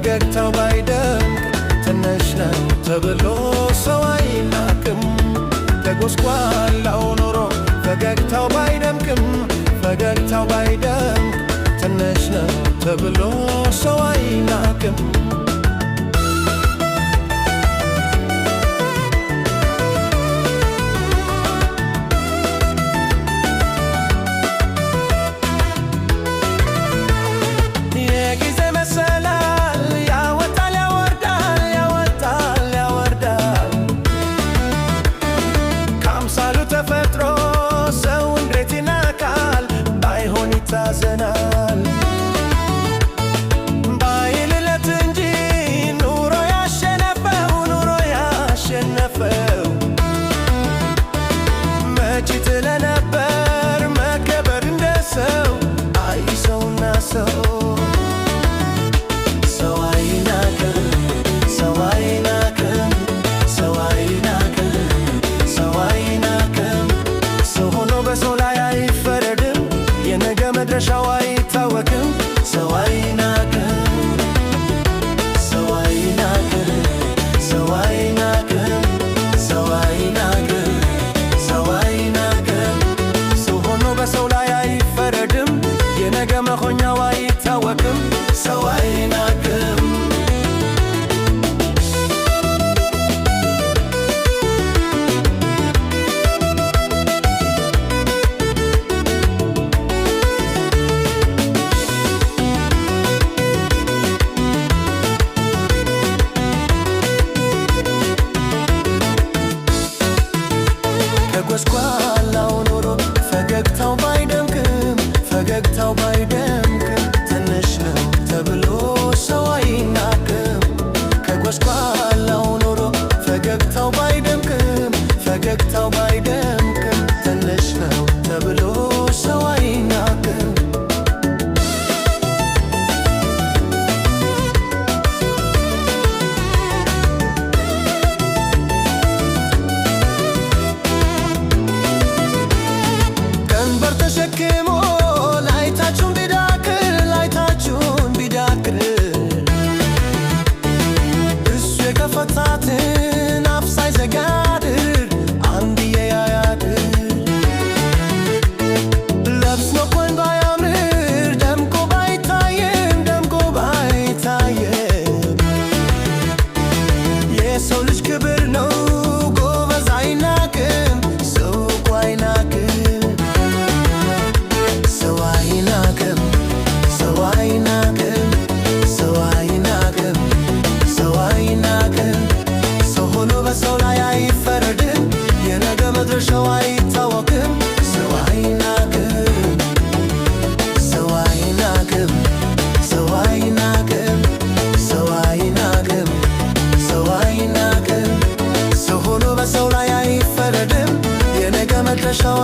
ፈገግታው ባይደምቅ ትንሽ ነው ተብሎ ሰው አይናቅም። ተጎስቋላው ኑሮ ፈገግታው ባይደምቅም ፈገግታው ባይደምቅ ትንሽ ነው ተብሎ ሰው አይናቅም። ይታዘናል ባይልለት እንጂ ኑሮ ያሸነፈው መች ትለነበር መከበር እንደ ሰው አይ ሰውና ሰው ሰው አይናቅም ሰው አይናቅም ሰው አይናቅም ሰው አይናቅም ሰው ሆኖ በሰው ላይ አይፈረድም የነገ መድረሻው አይታወቅም። ሰው አይናቅም ሰው አይናቅም ሰው አይናቅም ሰው አይናቅም ሰው አይናቅም ሰው ሆኖ በሰው ላይ አይፈረድም የነገ መሆኛው አይታወቅም። ሰው አይናቅም ጎስቋላው ኑሮ ፈገግታው ባይደምቅም ፈገግታው ባይደምቅም ትንሽ ነው ተብሎ ሰው አይናቅም። ከጎስቋላው ኑሮ ፈገግታው ባይደምቅም ፈገግታው ባይደምቅም ትንሽ ነው ተብሎ ሰው አይናቅም። ተሸክሞ ላይታችሁን ቢዳክር እሱ የከፈታትን አፍ ሳይዘጋድር አንድዬ ያያድር ለብስ መኮን ባያምር ደምቆ ባይታየም የሰው ልጅ ክብር ነው ጎበዝ አይናቅም ሰው እኮ አይናቅም። ሰው ላይ አይፈረድም የነገ መድረሻው አይታወቅም። ሰው አይናቅም ሰው አይናቅም ሰው አይናቅም ሰው አይናቅም ሰው አይናቅም ሰው ሆኖ በሰው ላይ አይፈረድም የነገ መድረሻው